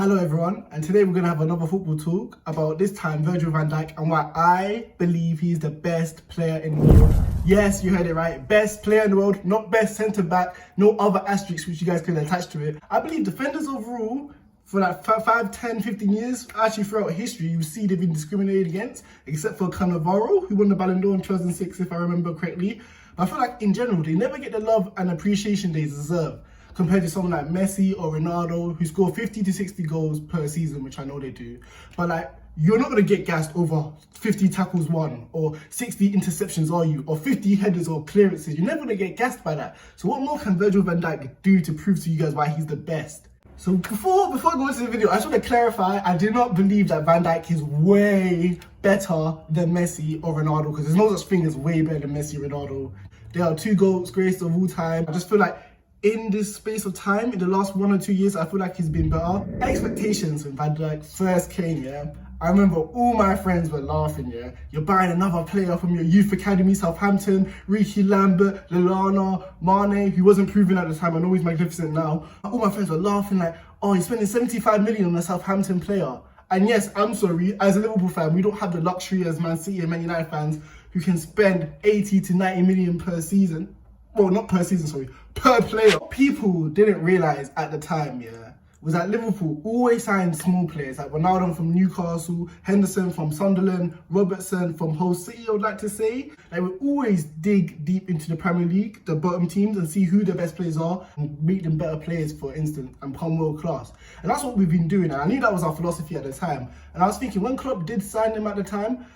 Hello everyone, and today we're going to have another football talk about this time Virgil van Dijk and why I believe he's the best player in the world. Yes, you heard it right, best player in the world, not best centre-back, no other asterisks which you guys can attach to it. I believe defenders overall, for like 5, 10, 15 years, actually throughout history, you see they've been discriminated against, except for Cannavaro, who won the Ballon d'Or in 2006, if I remember correctly. But I feel like in general, they never get the love and appreciation they deserve, compared to someone like Messi or Ronaldo, who score 50 to 60 goals per season, which I know they do. But like, you're not going to get gassed over 50 tackles won, or 60 interceptions, are you? Or 50 headers or clearances. You're never going to get gassed by that. So what more can Virgil van Dijk do to prove to you guys why he's the best? So before I go into the video, I just want to clarify, I do not believe that Van Dijk is way better than Messi or Ronaldo, because there's no such thing as way better than Messi or Ronaldo. They are two GOATs, greatest of all time. I just feel like in this space of time, in the last 1 or 2 years, I feel like he's been better. Expectations when Van Dijk first came, yeah. I remember all my friends were laughing, yeah. You're buying another player from your youth academy, Southampton, Ricky Lambert, Lallana, Mane, who wasn't proven at the time. I know he's magnificent now. All my friends were laughing like, oh, he's spending 75 million on a Southampton player. And yes, I'm sorry, as a Liverpool fan, we don't have the luxury as Man City and Man United fans who can spend 80 to 90 million per season. Well, not per season, sorry, per player. What people didn't realise at the time, yeah, was that Liverpool always signed small players, like Ronaldo from Newcastle, Henderson from Sunderland, Robertson from Hull City, I would like to say. They would always dig deep into the Premier League, the bottom teams, and see who the best players are, and make them better players, for instance, and become world class. And that's what we've been doing, and I knew that was our philosophy at the time. And I was thinking, when Klopp did sign him at the time,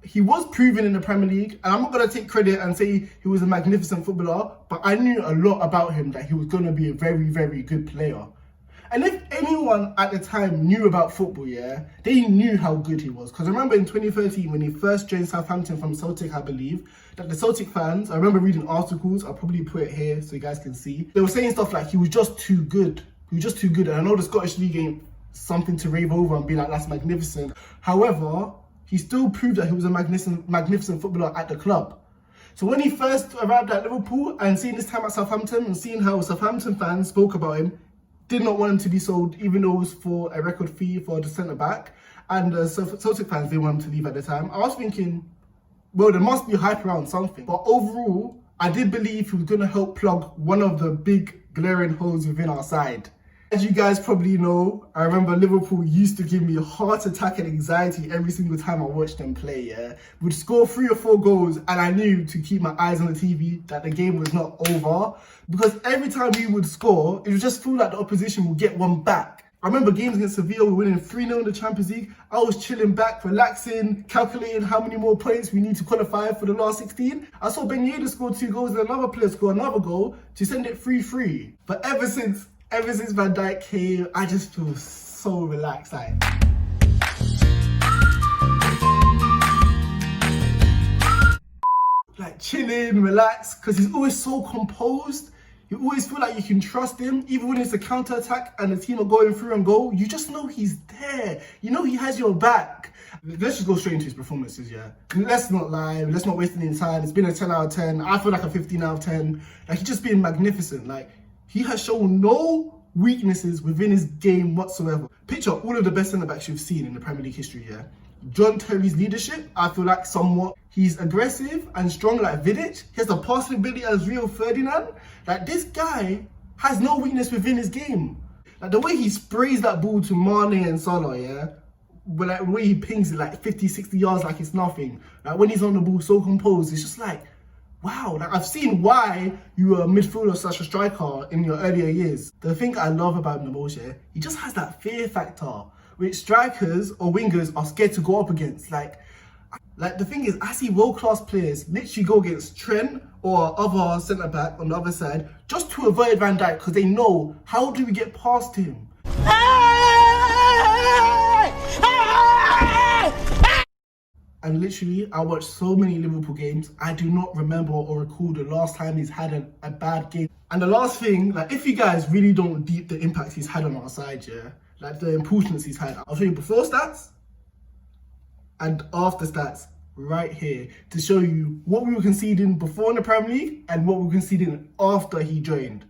he was proven in the Premier League, and I'm not going to take credit and say he was a magnificent footballer, but I knew a lot about him, that he was going to be a very, very good player. And if anyone at the time knew about football, yeah, they knew how good he was. Because I remember in 2013, when he first joined Southampton from Celtic, I believe, that the Celtic fans, I remember reading articles, I'll probably put it here so you guys can see. They were saying stuff like he was just too good. He was just too good. And I know the Scottish League ain't something to rave over and be like, that's magnificent. However, he still proved that he was a magnificent footballer at the club. So when he first arrived at Liverpool and seeing his time at Southampton and seeing how Southampton fans spoke about him, did not want him to be sold, even though it was for a record fee for the centre-back. And the Celtic fans didn't want him to leave at the time. I was thinking, well, there must be hype around something. But overall, I did believe he was going to help plug one of the big glaring holes within our side. As you guys probably know, I remember Liverpool used to give me a heart attack and anxiety every single time I watched them play, yeah. We'd score 3 or 4 goals and I knew to keep my eyes on the TV that the game was not over. Because every time we would score, it would just feel like the opposition would get one back. I remember games against Sevilla, we were winning 3-0 in the Champions League. I was chilling back, relaxing, calculating how many more points we need to qualify for the last 16. I saw Ben Yedder score 2 goals and another player score another goal to send it 3-3. But ever since Van Dijk came, I just feel so relaxed. Like chilling, relaxed, because he's always so composed. You always feel like you can trust him, even when it's a counter-attack and the team are going through and goal. You just know he's there. You know he has your back. Let's just go straight into his performances, yeah. Let's not lie, let's not waste any time. It's been a 10 out of 10. I feel like a 15 out of 10. Like, he's just been magnificent. Like, he has shown no weaknesses within his game whatsoever. Picture all of the best centre-backs you've seen in the Premier League history, yeah. John Terry's leadership, I feel like somewhat. He's aggressive and strong like Vidic. He has the passing ability as Rio Ferdinand. Like, this guy has no weakness within his game. Like, the way he sprays that ball to Mane and Salah, yeah. But like, the way he pings it like 50, 60 yards like it's nothing. Like, when he's on the ball so composed, it's just like, wow, like, I've seen why you were a midfielder slash a striker in your earlier years. The thing I love about him the most, yeah, he just has that fear factor, which strikers or wingers are scared to go up against. Like the thing is, I see world-class players literally go against Trent or other centre-back on the other side just to avoid Van Dijk, because they know, how do we get past him? And literally, I watched so many Liverpool games, I do not remember or recall the last time he's had a bad game. And the last thing, like, if you guys really don't deep the impact he's had on our side, yeah, like the importance he's had, I'll show you before stats and after stats right here to show you what we were conceding before in the Premier League and what we were conceding after he joined.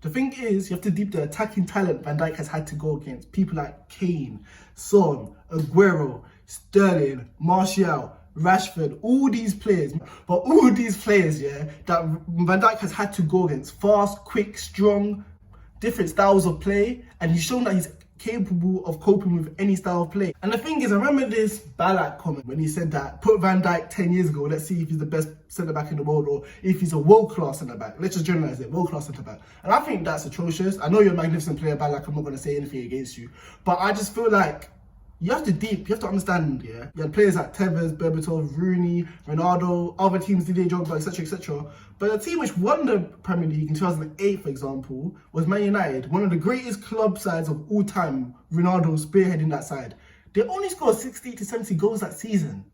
The thing is, you have to deep the attacking talent Van Dijk has had to go against. People like Kane, Son, Aguero, Sterling, Martial, Rashford, all these players. But all these players, yeah, that Van Dijk has had to go against. Fast, quick, strong, different styles of play. And he's shown that he's capable of coping with any style of play. And the thing is, I remember this Ballack comment when he said that, put Van Dijk 10 years ago, let's see if he's the best centre-back in the world, or if he's a world-class centre-back. Let's just generalise it, world-class centre-back. And I think that's atrocious. I know you're a magnificent player, Ballack, I'm not going to say anything against you. But I just feel like you have to understand, yeah? You had players like Tevez, Berbatov, Rooney, Ronaldo, other teams, Didier Drogba, etc., etc. But the team which won the Premier League in 2008, for example, was Man United, one of the greatest club sides of all time, Ronaldo spearheading that side. They only scored 60 to 70 goals that season.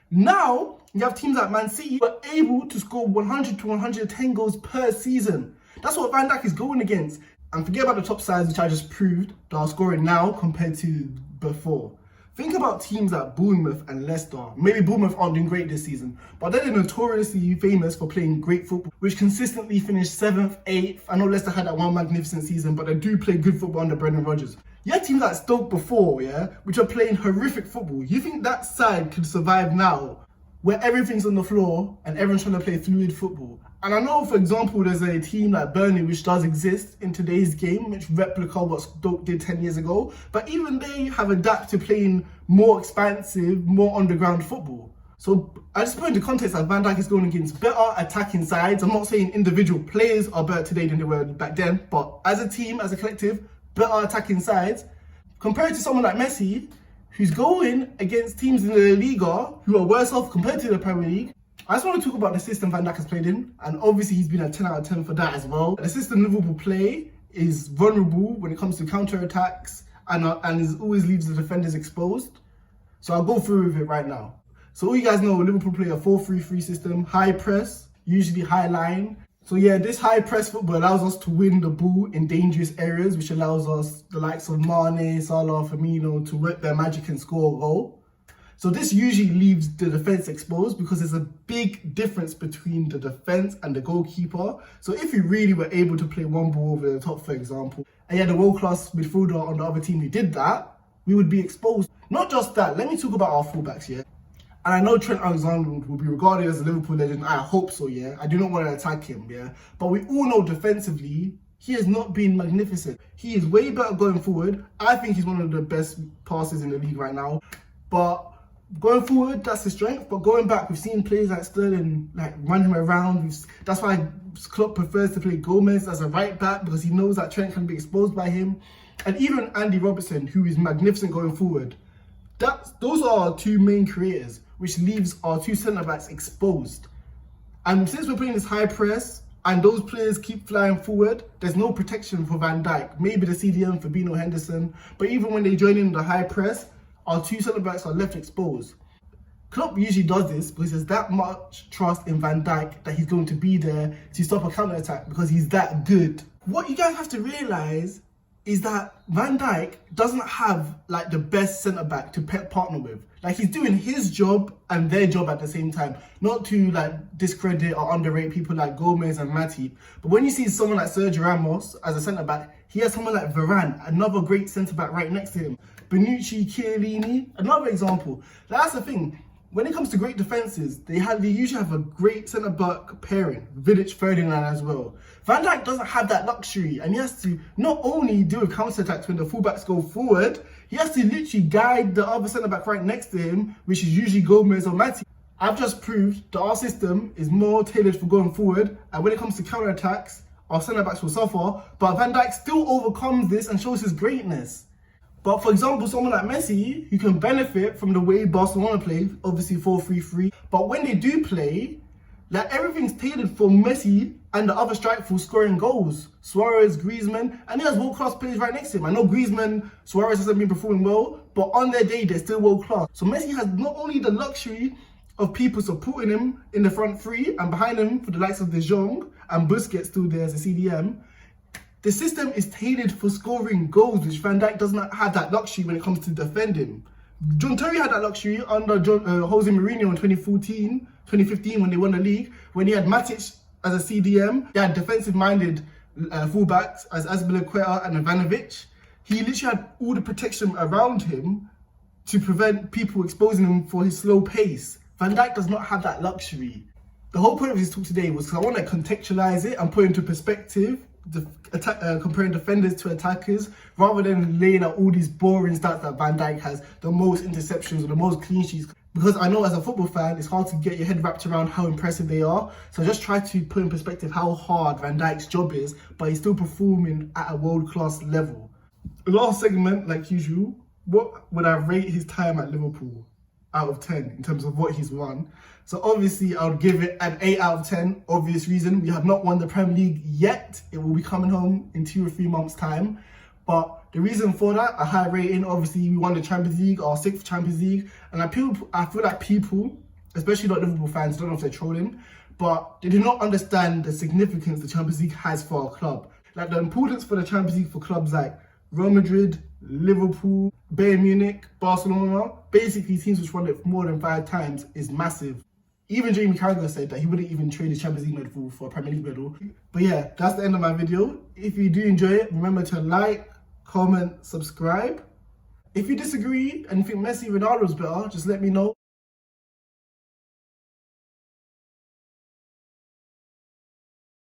Now, you have teams like Man City who are able to score 100 to 110 goals per season. That's what Van Dijk is going against. And forget about the top sides, which I just proved, that are scoring now compared to before. Think about teams like Bournemouth and Leicester. Maybe Bournemouth aren't doing great this season, but they're notoriously famous for playing great football, which consistently finished 7th, 8th. I know Leicester had that one magnificent season, but they do play good football under Brendan Rodgers. You had teams like Stoke before, yeah, which are playing horrific football. You think that side could survive now, where everything's on the floor and everyone's trying to play fluid football? And I know, for example, there's a team like Burnley which does exist in today's game, which replica what Stoke did 10 years ago. But even they have adapted to playing more expansive, more underground football. So I just put into context that Van Dijk is going against better attacking sides. I'm not saying individual players are better today than they were back then, but as a team, as a collective, better attacking sides. Compared to someone like Messi, who's going against teams in the La Liga who are worse off compared to the Premier League. I just want to talk about the system Van Dijk has played in, and obviously he's been a 10 out of 10 for that as well. The system Liverpool play is vulnerable when it comes to counter-attacks and always leaves the defenders exposed. So I'll go through with it right now. So all you guys know, Liverpool play a 4-3-3 system, high press, usually high line. So yeah, this high press football allows us to win the ball in dangerous areas, which allows us, the likes of Mane, Salah, Firmino, to work their magic and score a goal. So this usually leaves the defense exposed because there's a big difference between the defense and the goalkeeper. So if you really were able to play one ball over the top, for example, and you had a world-class midfielder on the other team who did that, we would be exposed. Not just that, let me talk about our fullbacks here. And I know Trent Alexander-Arnold will be regarded as a Liverpool legend. I hope so, yeah. I do not want to attack him, yeah. But we all know defensively, he has not been magnificent. He is way better going forward. I think he's one of the best passers in the league right now. But going forward, that's his strength. But going back, we've seen players like Sterling like run him around. That's why Klopp prefers to play Gomez as a right back, because he knows that Trent can be exposed by him. And even Andy Robertson, who is magnificent going forward. Those are our two main creators, which leaves our two centre-backs exposed. And since we're playing this high press, and those players keep flying forward, there's no protection for Van Dijk. Maybe the CDM, Fabinho, Henderson. But even when they join in the high press, our two centre-backs are left exposed. Klopp usually does this because there's that much trust in Van Dijk that he's going to be there to stop a counter-attack because he's that good. What you guys have to realise is that Van Dijk doesn't have like the best centre-back to partner with. Like, he's doing his job and their job at the same time. Not to like discredit or underrate people like Gomez and Matip. But when you see someone like Sergio Ramos as a centre-back, he has someone like Varane, another great centre-back right next to him. Bonucci, Chiellini, another example. That's the thing. When it comes to great defences, they usually have a great centre-back pairing, Vidic, Ferdinand as well. Van Dijk doesn't have that luxury, and he has to not only deal with counter-attacks when the fullbacks go forward, he has to literally guide the other centre-back right next to him, which is usually Gomez or Matip. I've just proved that our system is more tailored for going forward, and when it comes to counter-attacks, our centre-backs will suffer, but Van Dijk still overcomes this and shows his greatness. But for example, someone like Messi, who can benefit from the way Barcelona play, obviously 4-3-3, but when they do play, like, everything's tailored for Messi and the other strike for scoring goals. Suarez, Griezmann, and he has world-class players right next to him. I know Griezmann, Suarez hasn't been performing well, but on their day, they're still world-class. So Messi has not only the luxury of people supporting him in the front three and behind him for the likes of De Jong and Busquets still there as a CDM, the system is tailored for scoring goals, which Van Dijk does not have that luxury when it comes to defending. John Terry had that luxury under Jose Mourinho in 2015 when they won the league, when he had Matic as a CDM. They had defensive-minded fullbacks as Azpilicueta and Ivanovic, he literally had all the protection around him to prevent people exposing him for his slow pace. Van Dijk does not have that luxury. The whole point of this talk today was because I want to contextualize it and put into perspective comparing defenders to attackers, rather than laying out all these boring stats that Van Dijk has, the most interceptions or the most clean sheets. Because I know as a football fan, it's hard to get your head wrapped around how impressive they are. So I just try to put in perspective how hard Van Dijk's job is, but he's still performing at a world-class level. Last segment, like usual, what would I rate his time at Liverpool out of 10 in terms of what he's won? So obviously I would give it an 8 out of 10, obvious reason. We have not won the Premier League yet. It will be coming home in 2 or 3 months' time. But the reason for that, a high rating, obviously we won the Champions League, our 6th Champions League. And I feel like people, especially not Liverpool fans, don't know if they're trolling, but they do not understand the significance the Champions League has for our club. Like the importance for the Champions League for clubs like Real Madrid, Liverpool, Bayern Munich, Barcelona, basically teams which won it more than 5 times, is massive. Even Jamie Carragher said that he wouldn't even trade his Champions League medal for a Premier League medal. But yeah, that's the end of my video. If you do enjoy it, remember to like, comment, subscribe. If you disagree and you think Messi Ronaldo's better, just let me know.